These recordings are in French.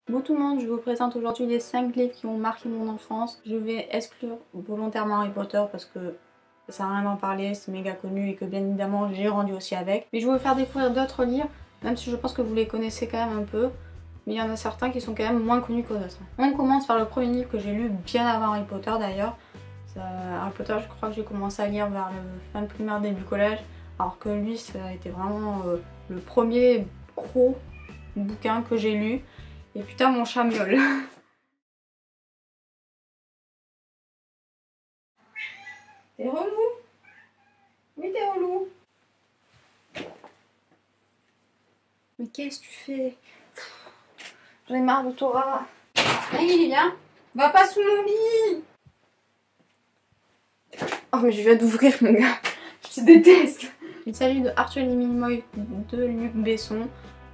Bonjour tout le monde, je vous présente aujourd'hui les 5 livres qui ont marqué mon enfance. Je vais exclure volontairement Harry Potter parce que ça sert à rien d'en parler, c'est méga connu et que bien évidemment j'ai grandi aussi avec. Mais je vais vous faire découvrir d'autres livres, même si je pense que vous les connaissez quand même un peu. Mais il y en a certains qui sont quand même moins connus que d'autres. On commence par le premier livre que j'ai lu bien avant Harry Potter d'ailleurs. Harry Potter, je crois que j'ai commencé à lire vers le fin de primaire, début collège. Alors que lui, ça a été vraiment le premier gros bouquin que j'ai lu. Et putain, mon chat miaule. T'es relou? Oui, t'es relou. Mais qu'est-ce que tu fais? J'en ai marre de toi. Allez, viens. Va pas sous mon lit. Oh, mais je viens d'ouvrir, mon gars. Je te déteste. Il s'agit de Arthur et les Minimoys de Luc Besson.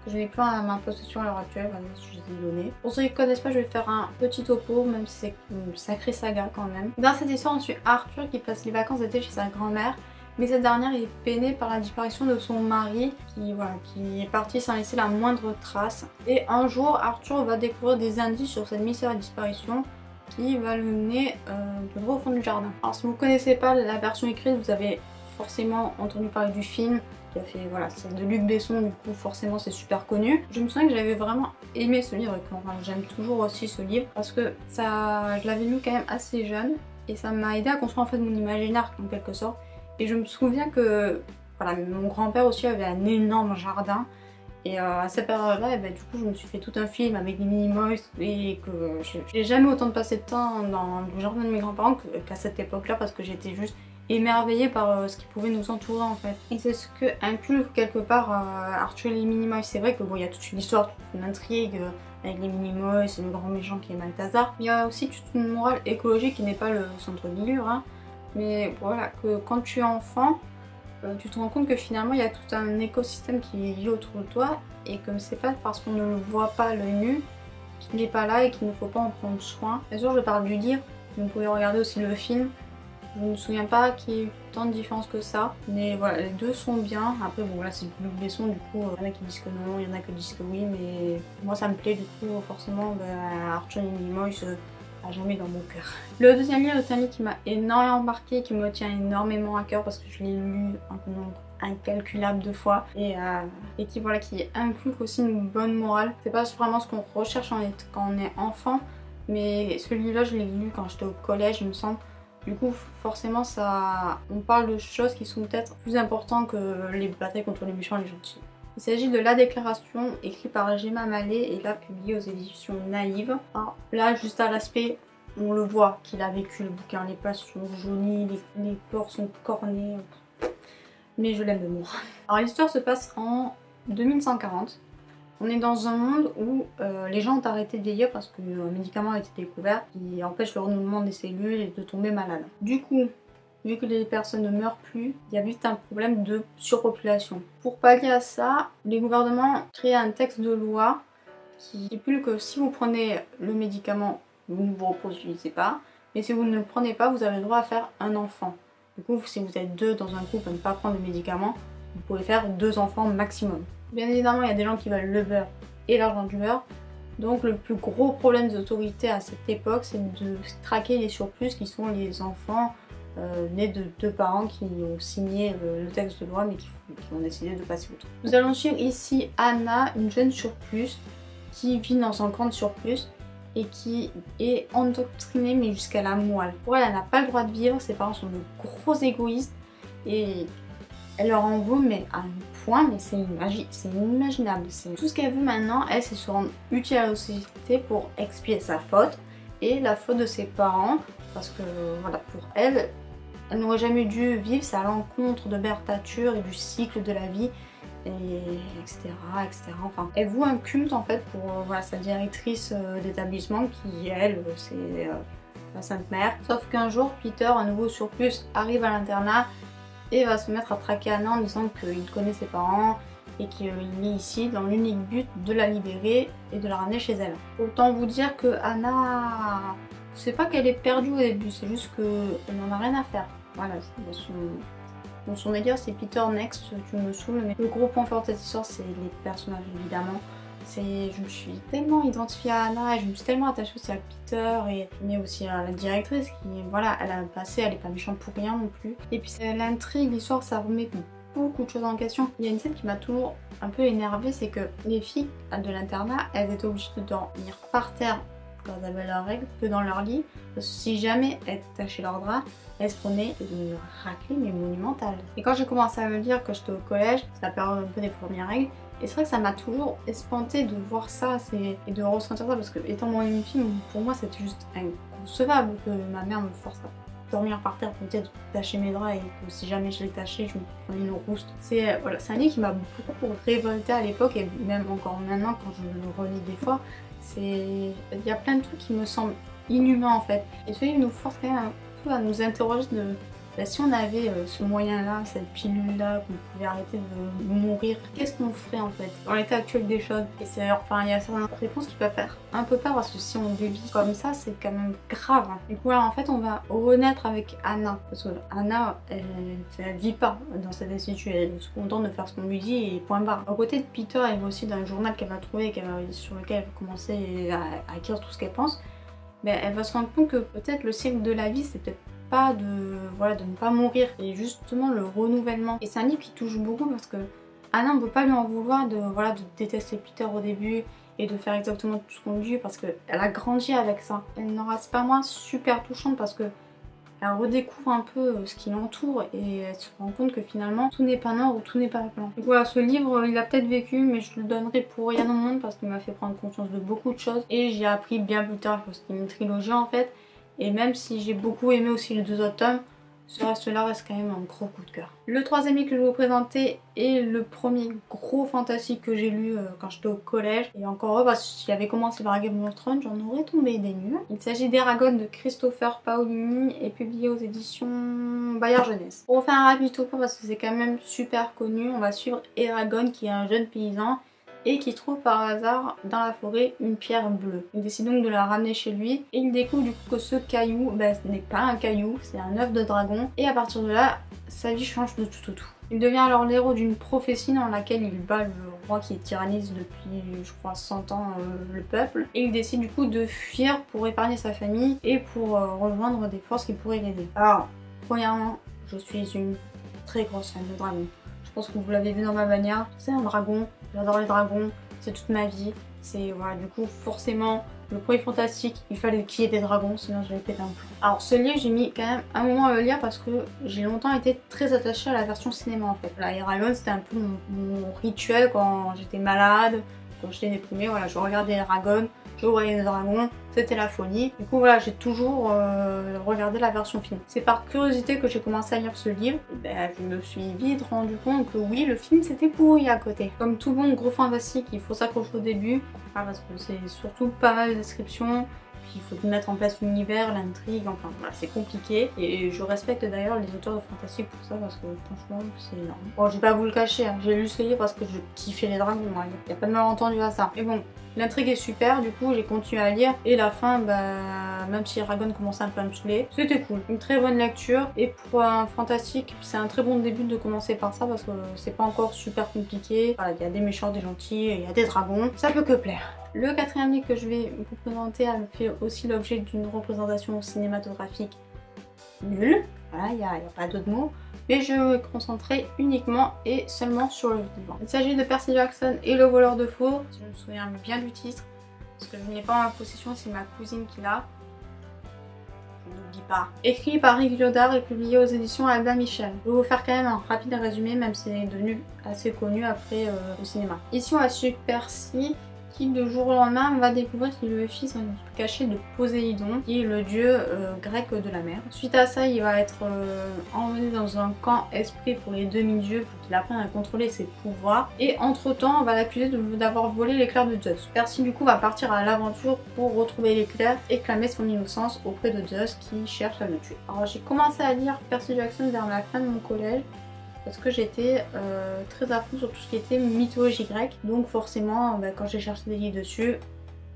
Que je n'ai plus à ma possession à l'heure actuelle, je les ai donnés. Pour ceux qui ne connaissent pas, je vais faire un petit topo, même si c'est une sacrée saga quand même. Dans cette histoire, on suit Arthur qui passe les vacances d'été chez sa grand-mère. Mais cette dernière est peinée par la disparition de son mari qui est parti sans laisser la moindre trace. Et un jour, Arthur va découvrir des indices sur cette mystérieuse disparition qui va le mener de droit au fond du jardin. Alors si vous ne connaissez pas la version écrite, vous avez forcément entendu parler du film qui a fait, voilà, c'est de Luc Besson, du coup forcément c'est super connu. Je me souviens que j'avais vraiment aimé ce livre, enfin, j'aime toujours aussi ce livre parce que je l'avais lu quand même assez jeune et ça m'a aidé à construire en fait mon imaginaire en quelque sorte. Et je me souviens que voilà, mon grand-père aussi avait un énorme jardin. Et à cette période-là, du coup, je me suis fait tout un film avec les Minimoys et que j'ai jamais autant de passé de temps dans le jardin de mes grands-parents qu'à cette époque-là parce que j'étais juste émerveillée par ce qui pouvait nous entourer en fait. Et c'est ce que inculque quelque part Arthur et les Minimoys. C'est vrai que bon, il y a toute une histoire, toute une intrigue avec les Minimoys et le grand méchant qui est Balthazar. Il y a aussi toute une morale écologique qui n'est pas le centre du livre, hein. Mais voilà, que quand tu es enfant, tu te rends compte que finalement il y a tout un écosystème qui est lié autour de toi et que c'est pas parce qu'on ne le voit pas à l'œil nu qu'il n'est pas là et qu'il ne faut pas en prendre soin. Bien sûr, je parle du livre, vous pouvez regarder aussi le film. Je ne me souviens pas qu'il y ait eu tant de différence que ça, mais voilà, les deux sont bien. Après, bon, là c'est Luc Besson, du coup, il y en a qui disent que non, il y en a qui disent que oui, mais moi ça me plaît, du coup, forcément, Arthur et les Minimoys à jamais dans mon cœur. Le deuxième livre est un livre qui m'a énormément marqué, qui me tient énormément à cœur parce que je l'ai lu un nombre incalculable de fois et qui inculque aussi une bonne morale. C'est pas vraiment ce qu'on recherche quand on est enfant, mais celui-là je l'ai lu quand j'étais au collège, il me semble. Du coup, forcément, on parle de choses qui sont peut-être plus importantes que les batailles contre les méchants et les gentils. Il s'agit de La Déclaration, écrit par Gemma Mallet et là publié aux éditions Naïve. Alors là, juste à l'aspect, on le voit qu'il a vécu le bouquin. Les pages sont jaunies, les bords sont cornés. Mais je l'aime de mort. Alors l'histoire se passe en 2140. On est dans un monde où les gens ont arrêté de vieillir parce qu'un médicament a été découvert qui empêche le renouvellement des cellules et de tomber malade. Du coup, vu que les personnes ne meurent plus, il y a vite un problème de surpopulation. Pour pallier à ça, les gouvernements créent un texte de loi qui stipule que si vous prenez le médicament, vous ne vous reproduisez pas, mais si vous ne le prenez pas, vous avez le droit à faire un enfant. Du coup, si vous êtes deux dans un couple à ne pas prendre le médicament, vous pouvez faire 2 enfants maximum. Bien évidemment, il y a des gens qui veulent le beurre et l'argent du beurre. Donc le plus gros problème des autorités à cette époque, c'est de traquer les surplus qui sont les enfants nés de 2 parents qui ont signé le texte de loi mais qui ont décidé de passer outre. Nous allons suivre ici Anna, une jeune surplus qui vit dans un camp de surplus et qui est endoctrinée mais jusqu'à la moelle. Pour elle, elle n'a pas le droit de vivre, ses parents sont de gros égoïstes et elle leur en veut mais à un point, mais c'est inimaginable. Tout ce qu'elle veut maintenant, elle, c'est se rendre utile à la société pour expier sa faute et la faute de ses parents parce que voilà, pour elle, elle n'aurait jamais dû vivre, c'est à l'encontre de Mère Nature et du cycle de la vie, et etc. Enfin, elle voue un culte en fait pour voilà, sa directrice d'établissement qui, elle, c'est la Sainte Mère. Sauf qu'un jour, Peter, un nouveau surplus, arrive à l'internat et va se mettre à traquer Anna en disant qu'il connaît ses parents et qu'il est ici dans l'unique but de la libérer et de la ramener chez elle. Autant vous dire que Anna, c'est pas qu'elle est perdue au début, c'est juste qu'elle n'en a rien à faire. Voilà, son média c'est Peter Next, tu me saoules, mais le gros point fort de cette histoire c'est les personnages évidemment. Je me suis tellement identifiée à Anna et je me suis tellement attachée aussi à Peter mais aussi à la directrice qui, voilà, elle a un passé, elle est pas méchante pour rien non plus. Et puis l'intrigue, l'histoire, ça remet beaucoup de choses en question. Il y a une scène qui m'a toujours un peu énervée, c'est que les filles de l'internat, elles étaient obligées de dormir par terre quand elles avaient leurs règles que dans leur lit, parce que si jamais elles tachaient leur drap, elles se prenaient une raclée mais monumentale. Et quand j'ai commencé à me dire que j'étais au collège, c'est la période un peu des premières règles, et c'est vrai que ça m'a toujours espantée de voir ça et de ressentir ça, parce que étant moi une fille, pour moi c'était juste inconcevable que ma mère me force à dormir par terre pour peut-être tâcher mes draps et que si jamais je les tâchais, je me prenais une rouste. C'est voilà, un livre qui m'a beaucoup révoltée à l'époque et même encore maintenant quand je le relis des fois. Il y a plein de trucs qui me semblent inhumains en fait. Et ce livre nous force quand même un peu à nous interroger de si on avait ce moyen-là, cette pilule-là, qu'on pouvait arrêter de mourir, qu'est-ce qu'on ferait en fait dans l'état actuel des choses? Et c'est enfin, il y a certaines réponses qui peuvent faire un peu peur parce que si on débite comme ça, c'est quand même grave. Du coup là, en fait, on va renaître avec Anna. Parce que Anna, elle vit pas dans cet institut, elle est contente de faire ce qu'on lui dit et point barre. À côté de Peter, elle va aussi dans un journal qu'elle va trouver, sur lequel elle va commencer à écrire tout ce qu'elle pense. Mais elle va se rendre compte que peut-être le cycle de la vie, c'est peut-être pas de ne pas mourir et justement le renouvellement. Et c'est un livre qui touche beaucoup parce que Anna, on peut pas lui en vouloir de détester Peter au début et de faire exactement tout ce qu'on lui dit parce qu'elle a grandi avec ça. Elle n'en reste pas moins super touchante parce que elle redécouvre un peu ce qui l'entoure et elle se rend compte que finalement tout n'est pas noir ou tout n'est pas blanc. Donc voilà, ce livre il a peut-être vécu mais je le donnerai pour rien au monde parce qu'il m'a fait prendre conscience de beaucoup de choses et j'ai appris bien plus tard que c'était une trilogie en fait. Et même si j'ai beaucoup aimé aussi les 2 autres tomes, celui-là reste quand même un gros coup de cœur. Le troisième livre que je vais vous présenter est le premier gros fantastique que j'ai lu quand j'étais au collège. Et encore heureux parce que si j'avais commencé par Game of Thrones, j'en aurais tombé des nues. Il s'agit d'Eragon de Christopher Paolini et publié aux éditions Bayard Jeunesse. Pour faire un rapide topo parce que c'est quand même super connu, on va suivre Eragon qui est un jeune paysan et qui trouve par hasard dans la forêt une pierre bleue. Il décide donc de la ramener chez lui et il découvre du coup que ce caillou, ce n'est pas un caillou, c'est un œuf de dragon et à partir de là, sa vie change de tout au tout. Il devient alors l'héros d'une prophétie dans laquelle il bat le roi qui tyrannise depuis, je crois, 100 ans le peuple. Et il décide du coup de fuir pour épargner sa famille et pour rejoindre des forces qui pourraient l'aider. Alors, premièrement, je suis une très grosse fan de dragons. Je pense que vous l'avez vu dans ma bannière, c'est un dragon. J'adore les dragons, c'est toute ma vie. C'est voilà, du coup forcément le premier fantastique, il fallait qu'il y ait des dragons, sinon j'avais pété un plomb. Alors ce livre, j'ai mis quand même un moment à le lire parce que j'ai longtemps été très attachée à la version cinéma en fait. La Eragon, c'était un peu mon rituel quand j'étais malade, quand j'étais déprimée, voilà, je regardais Eragon, je voyais des dragons, c'était la folie. Du coup voilà, j'ai toujours regardé la version film. C'est par curiosité que j'ai commencé à lire ce livre. Et je me suis vite rendu compte que oui, le film c'était pourri à côté. Comme tout bon gros fantastique, il faut s'accrocher au début, parce que c'est surtout pas mal de descriptions. Puis il faut mettre en place l'univers, l'intrigue, enfin voilà, c'est compliqué. Et je respecte d'ailleurs les auteurs de fantastique pour ça parce que franchement c'est énorme. Bon, je vais pas vous le cacher, hein, j'ai lu ce livre parce que je kiffais les dragons, hein. Y a pas de malentendu à ça. Mais bon, l'intrigue est super, du coup j'ai continué à lire et la fin, même si Eragon commençait un peu à me saouler, c'était cool. Une très bonne lecture et pour un fantastique, c'est un très bon début de commencer par ça parce que c'est pas encore super compliqué. Voilà, il y a des méchants, des gentils, il y a des dragons, ça peut que plaire. Le quatrième livre que je vais vous présenter a fait aussi l'objet d'une représentation cinématographique nulle. Voilà, il n'y a pas d'autres mots. Mais je vais me concentrer uniquement et seulement sur le livre. Il s'agit de Percy Jackson et le voleur de foudre. Si je me souviens bien du titre, parce que je ne l'ai pas en ma possession, c'est ma cousine qui l'a. Je n'oublie pas. Écrit par Rick Riordan et publié aux éditions Albin Michel. Je vais vous faire quand même un rapide résumé, même si c'est devenu assez connu après le cinéma. Ici on va suivre Percy qui de jour au lendemain va découvrir qu'il est le fils caché de Poséidon, qui est le dieu grec de la mer. Suite à ça, il va être emmené dans un camp esprit pour les demi-dieux pour qu'il apprenne à contrôler ses pouvoirs. Et entre temps, on va l'accuser d'avoir volé l'éclair de Zeus. Percy du coup va partir à l'aventure pour retrouver l'éclair et clamer son innocence auprès de Zeus qui cherche à le tuer. Alors j'ai commencé à lire Percy Jackson vers la fin de mon collège, parce que j'étais très à fond sur tout ce qui était mythologie grecque. Donc forcément, quand j'ai cherché des livres dessus,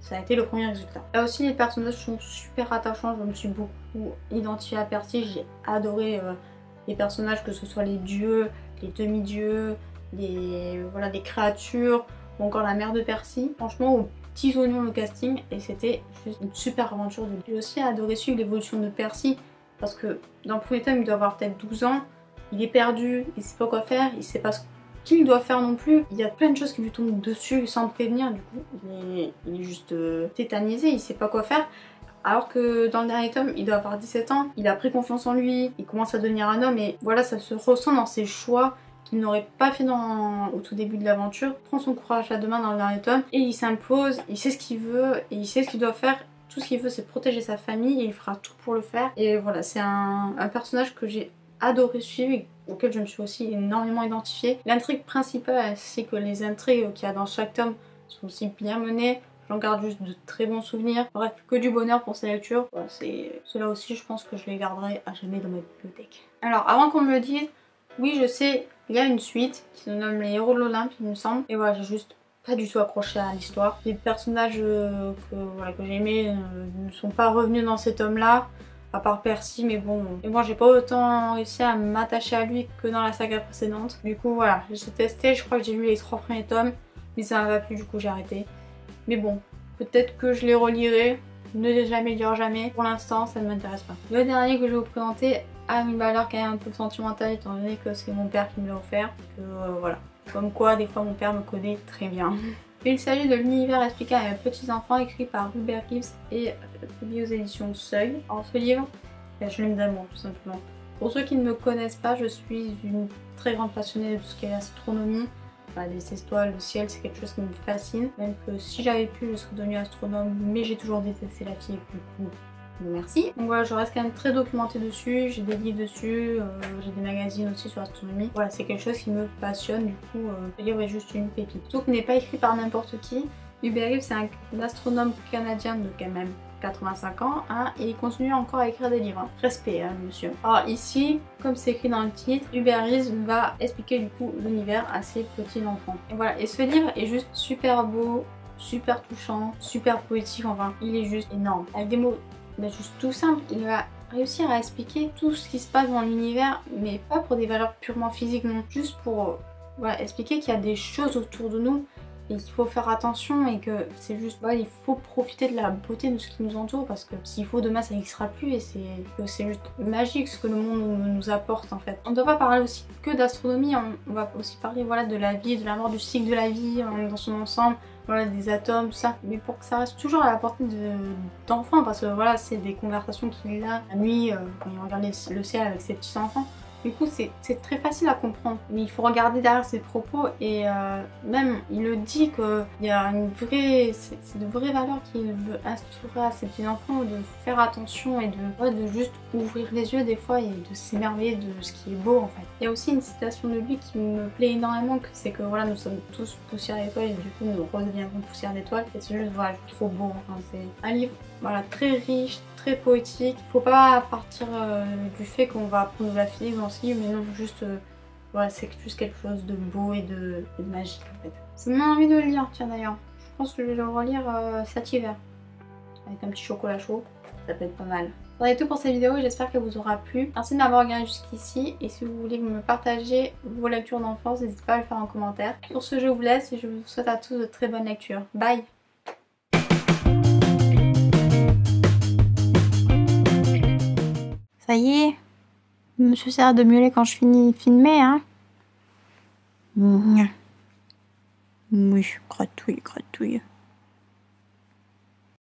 ça a été le premier résultat. Là aussi, les personnages sont super attachants. Je me suis beaucoup identifiée à Percy. J'ai adoré les personnages, que ce soit les dieux, les demi-dieux, les créatures. ou encore La Mère de Percy. Franchement, aux petits oignons le casting et c'était juste une super aventure de vie. J'ai aussi adoré suivre l'évolution de Percy parce que dans le premier tome il doit avoir peut-être 12 ans, il est perdu, il sait pas quoi faire, il sait pas ce qu'il doit faire non plus. Il y a plein de choses qui lui tombent dessus sans prévenir, du coup il est juste tétanisé, il sait pas quoi faire. Alors que dans le dernier tome, il doit avoir 17 ans, il a pris confiance en lui, il commence à devenir un homme et voilà, ça se ressent dans ses choix qu'il n'aurait pas fait au tout début de l'aventure. Il prend son courage à deux mains dans le dernier tome et il s'impose, il sait ce qu'il veut et il sait ce qu'il doit faire. Tout ce qu'il veut c'est protéger sa famille et il fera tout pour le faire. Et voilà, c'est un personnage que j'ai adoré suivre et auquel je me suis aussi énormément identifiée. L'intrigue principale ainsi que les intrigues qu'il y a dans chaque tome sont aussi bien menées. J'en garde juste de très bons souvenirs. Bref, que du bonheur pour ces lectures. Voilà, cela aussi je pense que je les garderai à jamais dans ma bibliothèque. Alors avant qu'on me le dise, oui je sais, il y a une suite qui se nomme Les Héros de l'Olympe il me semble. Et voilà, j'ai juste pas du tout accroché à l'histoire. Les personnages que j'ai aimés ne sont pas revenus dans cet tome-là, à part Percy, mais bon. Et moi j'ai pas autant réussi à m'attacher à lui que dans la saga précédente. Du coup voilà, j'ai testé, je crois que j'ai lu les 3 premiers tomes, mais ça m'a pas plu, du coup j'ai arrêté. Mais bon, peut-être que je les relirai, ne jamais dire jamais. Pour l'instant ça ne m'intéresse pas. Le dernier que je vais vous présenter a une valeur quand même un peu sentimentale étant donné que c'est mon père qui me l'a offert. Voilà. Comme quoi, des fois, mon père me connaît très bien. Il s'agit de l'univers expliqué à mes petits enfants, écrit par Hubert Reeves et publié aux éditions Seuil. En ce livre, je l'aime d'amour tout simplement. Pour ceux qui ne me connaissent pas, je suis une très grande passionnée de tout ce qui est astronomie. Les étoiles, le ciel, c'est quelque chose qui me fascine. Même que si j'avais pu, je serais devenue astronome, mais j'ai toujours détesté la physique, du coup. Merci. Donc voilà, je reste quand même très documentée dessus, j'ai des livres dessus, j'ai des magazines aussi sur l'astronomie. Voilà, c'est quelque chose qui me passionne, du coup ce livre est juste une pépite. Surtout qu'il n'est pas écrit par n'importe qui. Hubert Reeves c'est un astronome canadien de quand même 85 ans hein, et il continue encore à écrire des livres. Hein. Respect hein, monsieur. Alors ici, comme c'est écrit dans le titre, Hubert Reeves va expliquer du coup l'univers à ses petits enfants. Et voilà, et ce livre est juste super beau, super touchant, super poétique, enfin il est juste énorme. Avec des mots juste tout simple, il va réussir à expliquer tout ce qui se passe dans l'univers, mais pas pour des valeurs purement physiques, non, juste pour voilà, expliquer qu'il y a des choses autour de nous et qu'il faut faire attention et que c'est juste, il faut profiter de la beauté de ce qui nous entoure parce que s'il faut demain ça n'existera plus et c'est juste magique ce que le monde nous apporte en fait. On ne doit pas parler aussi que d'astronomie, on va aussi parler voilà, de la vie, de la mort, du cycle de la vie dans son ensemble. Voilà, des atomes, tout ça, mais pour que ça reste toujours à la portée d'enfants, parce que voilà, c'est des conversations qu'il a la nuit quand il regarde le ciel avec ses petits enfants. Du coup, c'est très facile à comprendre, mais il faut regarder derrière ses propos et même il le dit qu'il y a c'est de vraies valeurs qu'il veut instaurer à ses petits enfants, de faire attention et de juste ouvrir les yeux des fois et de s'émerveiller de ce qui est beau en fait. Il y a aussi une citation de lui qui me plaît énormément, c'est que voilà, nous sommes tous poussière d'étoiles et du coup nous redeviendrons poussière d'étoiles et c'est juste voilà, trop beau. Enfin, c'est un livre voilà, très riche, très poétique. Faut pas partir du fait qu'on va apprendre de la physique dans ce livre, mais non, juste voilà, c'est juste quelque chose de beau et de magique en fait. Ça me donne envie de le lire, tiens d'ailleurs. Je pense que je vais le relire cet hiver. Avec un petit chocolat chaud, ça peut être pas mal. Voilà tout pour cette vidéo, j'espère qu'elle vous aura plu. Merci de m'avoir regardé jusqu'ici et si vous voulez me partager vos lectures d'enfance, n'hésitez pas à le faire en commentaire. Pour ce, je vous laisse et je vous souhaite à tous de très bonnes lectures. Bye! Ça y est, je me suis servi de miauler quand je finis de filmer, hein. Oui, gratouille, gratouille.